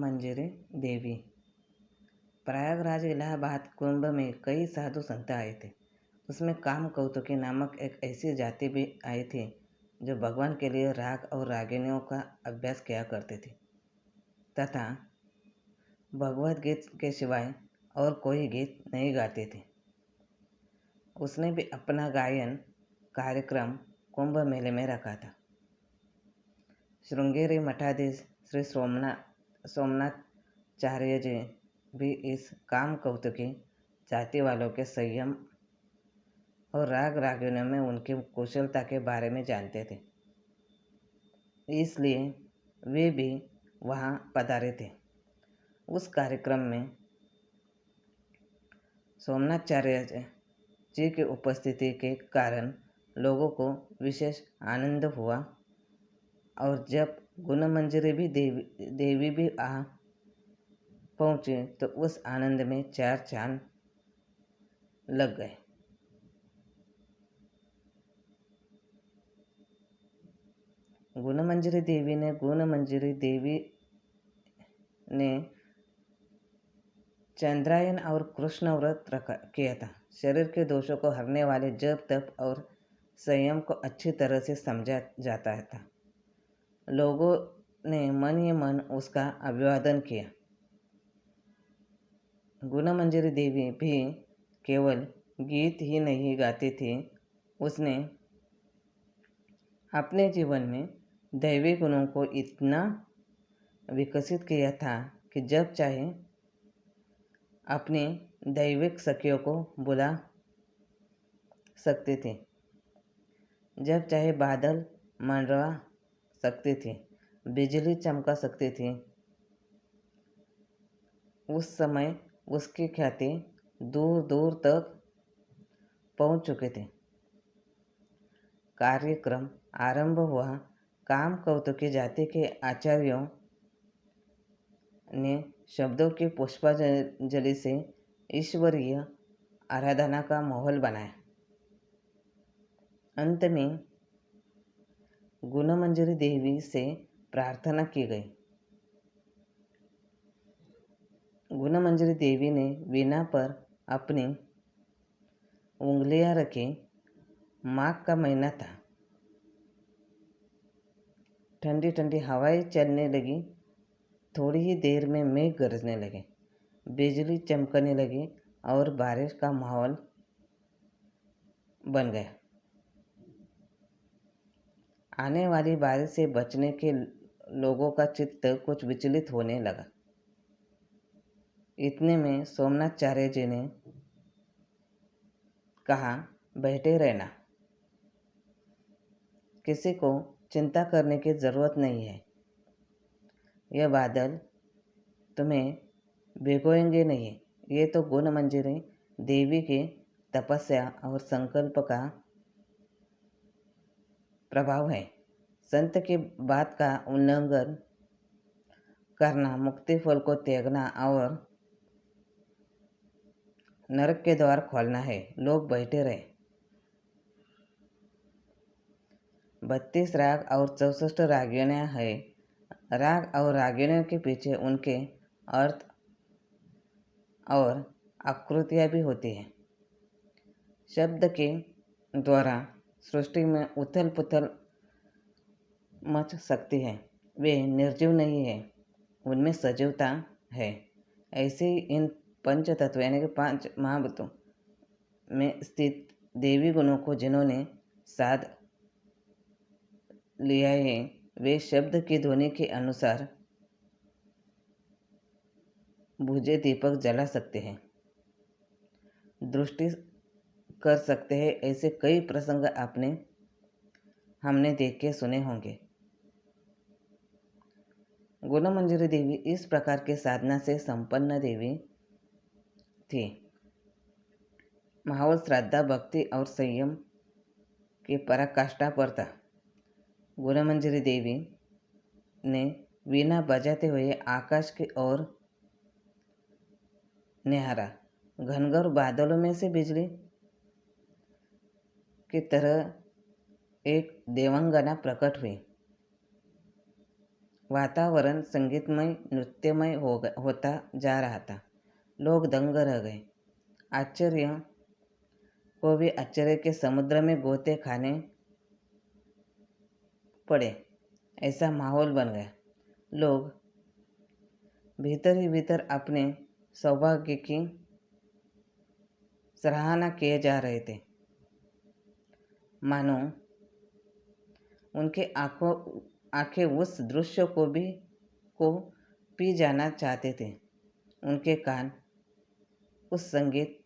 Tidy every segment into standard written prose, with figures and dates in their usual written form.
गुणमंजरी देवी। प्रयागराज इलाहाबाद कुंभ में कई साधु संत आए थे। उसमें काम कौतुकी नामक एक ऐसी जाति भी आई थी जो भगवान के लिए राग और रागिनियों का अभ्यास किया करती थी तथा भगवत गीत के सिवाय और कोई गीत नहीं गाती थी। उसने भी अपना गायन कार्यक्रम कुंभ मेले में रखा था। श्रृंगेरी मठाधीश श्री सोमनाथाचार्य जी भी इस काम कौतुकी जाति वालों के संयम और राग रागिनियों में उनकी कुशलता के बारे में जानते थे, इसलिए वे भी वहाँ पधारे थे। उस कार्यक्रम में सोमनाथाचार्य जी की उपस्थिति के कारण लोगों को विशेष आनंद हुआ और जब गुणमंजरी भी देवी भी आ पहुँचे तो उस आनंद में चार चांद लग गए। गुणमंजरी देवी ने चंद्रायन और कृष्ण व्रत किया था। शरीर के दोषों को हरने वाले जप तप और संयम को अच्छी तरह से समझा जाता था। लोगों ने मन ही मन उसका अभिवादन किया। गुणमंजरी देवी भी केवल गीत ही नहीं गाती थी, उसने अपने जीवन में दैवी गुणों को इतना विकसित किया था कि जब चाहे अपनी दैविक सखियों को बुला सकती थी, जब चाहे बादल मंडरा सकती थी, बिजली चमका सकती थी। उस समय उसकी ख्याति दूर दूर तक पहुंच चुकी थी। कार्यक्रम आरंभ हुआ। काम कौतुकी जाति के आचार्यों ने शब्दों की पुष्पांजलि से ईश्वरीय आराधना का माहौल बनाया। अंत में गुणमंजरी देवी से प्रार्थना की गई। गुणमंजरी देवी ने वीणा पर अपनी उंगलियां रखी। माघ का महीना था। ठंडी ठंडी हवाएं चलने लगी। थोड़ी ही देर में मेघ गरजने लगे, बिजली चमकने लगी और बारिश का माहौल बन गया। आने वाली बारिश से बचने के लोगों का चित्त कुछ विचलित होने लगा। इतने में सोमनाथाचार्य जी ने कहा, बैठे रहना, किसी को चिंता करने की जरूरत नहीं है। यह बादल तुम्हें भिगोएंगे नहीं। ये तो गुणमंजरी देवी की तपस्या और संकल्प का प्रभाव है। संत की बात का उल्लंघन करना, मुक्ति फल को त्यागना और नरक के द्वार खोलना है। लोग बैठे रहे। 32 राग और 64 रागिनियाँ हैं। राग और रागिनियों के पीछे उनके अर्थ और आकृतियाँ भी होती हैं। शब्द के द्वारा सृष्टि में उथल पुथल मच सकती है। वे निर्जीव नहीं है, उनमें सजीवता है। ऐसे ही इन पंच तत्व यानी कि 5 महाभूतों में स्थित देवी गुणों को जिन्होंने साध लिया है, वे शब्द की ध्वनि के अनुसार बुझे दीपक जला सकते हैं, दृष्टि कर सकते हैं। ऐसे कई प्रसंग हमने देखे सुने होंगे। गुणमंजरी देवी इस प्रकार के साधना से संपन्न देवी थी। माहौल श्रद्धा, भक्ति और संयम की पराकाष्ठा पर था। गुणमंजरी देवी ने वीणा बजाते हुए आकाश की ओर निहारा। घनघोर बादलों में से बिजली की तरह एक देवांगना प्रकट हुई। वातावरण संगीतमय नृत्यमय होता जा रहा था। लोग दंग रह गए। आश्चर्य को भी आश्चर्य के समुद्र में गोते खाने पड़े, ऐसा माहौल बन गया। लोग भीतर ही भीतर अपने सौभाग्य की सराहना किए जा रहे थे, मानो उनके आंखें उस दृश्य को पी जाना चाहते थे। उनके कान उस संगीत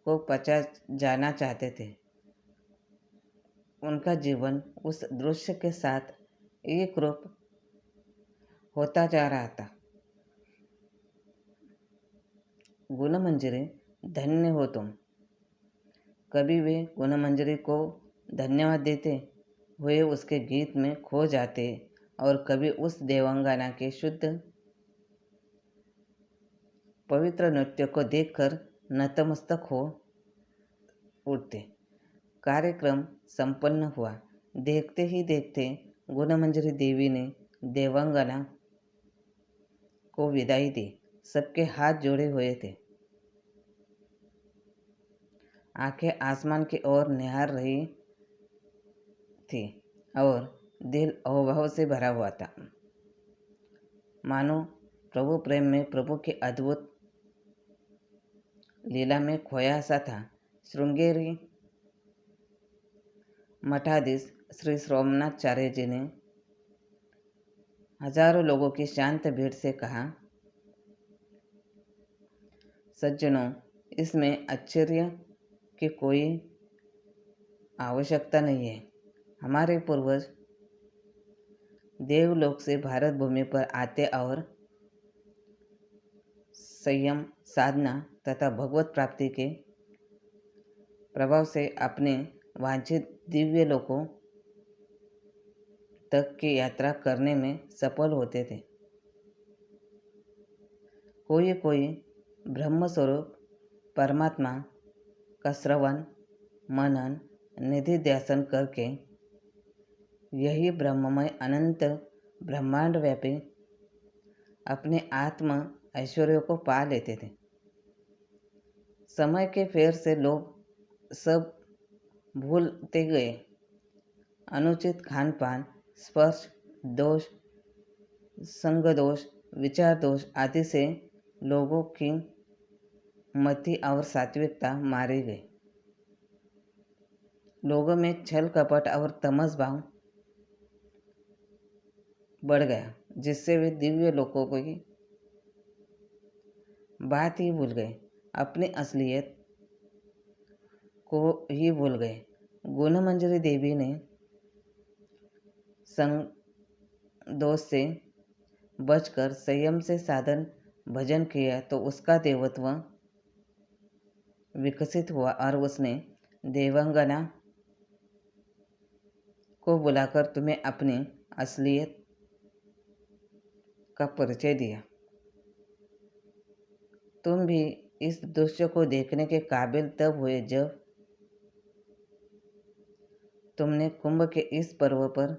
को पचा जाना चाहते थे। उनका जीवन उस दृश्य के साथ एक रूप होता जा रहा था। गुणमंजरी, धन्य हो तुम। कभी वे गुणमंजरी को धन्यवाद देते हुए उसके गीत में खो जाते और कभी उस देवांगना के शुद्ध पवित्र नृत्य को देखकर नतमस्तक हो उठते। कार्यक्रम संपन्न हुआ। देखते ही देखते गुणमंजरी देवी ने देवांगना को विदाई दी। सबके हाथ जोड़े हुए थे, आंखें आसमान की ओर निहार रही थी और दिल अहोभाव से भरा हुआ था, मानो प्रभु प्रेम में, प्रभु की अद्भुत लीला में खोया सा था। श्रृंगेरी मठाधीश श्री सोमनाथाचार्य जी ने हजारों लोगों की शांत भीड़ से कहा, सज्जनों, इसमें आश्चर्य की कोई आवश्यकता नहीं है। हमारे पूर्वज देवलोक से भारत भूमि पर आते और संयम, साधना तथा भगवत प्राप्ति के प्रभाव से अपने वांछित दिव्य लोकों तक की यात्रा करने में सफल होते थे। कोई ब्रह्म स्वरूप परमात्मा का श्रवण, मनन, निधिध्यासन करके यही ब्रह्ममय अनंत ब्रह्मांड व्यापी अपने आत्म ऐश्वर्य को पा लेते थे। समय के फेर से लोग सब भूलते गए। अनुचित खान पान, स्पर्श दोष, संग दोष, विचार दोष आदि से लोगों की मति और सात्विकता मारी गई। लोगों में छल कपट और तमस भाव बढ़ गया, जिससे वे दिव्य लोकों की बात ही भूल गए, अपनी असलियत को ही भूल गए। गुणमंजरी देवी ने संग दोष से बचकर संयम से साधन भजन किया तो उसका देवत्व विकसित हुआ और उसने देवांगना को बुलाकर तुम्हें अपनी असलियत का परिचय दिया। तुम भी इस दृश्य को देखने के काबिल तब हुए जब तुमने कुंभ के इस पर्व पर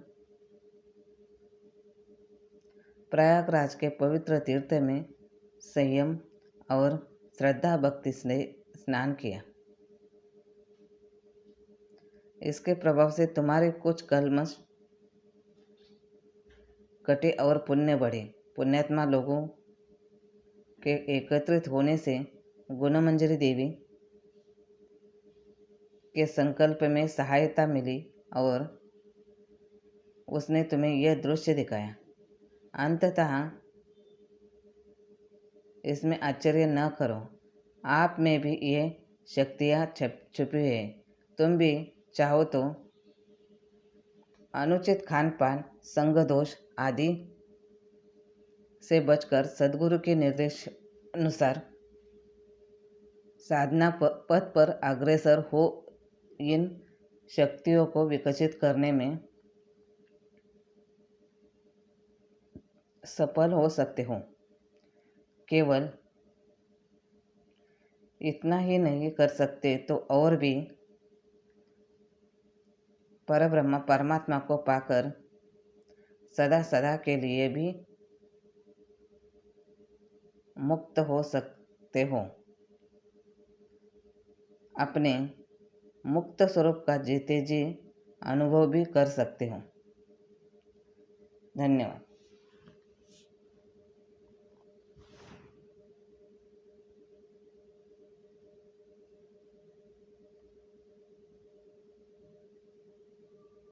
प्रयागराज के पवित्र तीर्थ में संयम और श्रद्धा भक्ति से स्नान किया। इसके प्रभाव से तुम्हारे कुछ कल्मश कटे और पुण्य बढ़े। पुण्यात्मा लोगों के एकत्रित होने से गुणमंजरी देवी के संकल्प में सहायता मिली और उसने तुम्हें यह दृश्य दिखाया। अंततः इसमें आश्चर्य न करो, आप में भी ये शक्तियाँ छुपी है। तुम भी चाहो तो अनुचित खान पान, संग दोष आदि से बचकर सद्गुरु के निर्देश अनुसार साधना पथ पर अग्रसर हो इन शक्तियों को विकसित करने में सफल हो सकते हो। केवल इतना ही नहीं कर सकते तो और भी परब्रह्म परमात्मा को पाकर सदा सदा के लिए भी मुक्त हो सकते हो, अपने मुक्त स्वरूप का जीते जी अनुभव भी कर सकते हो। धन्यवाद।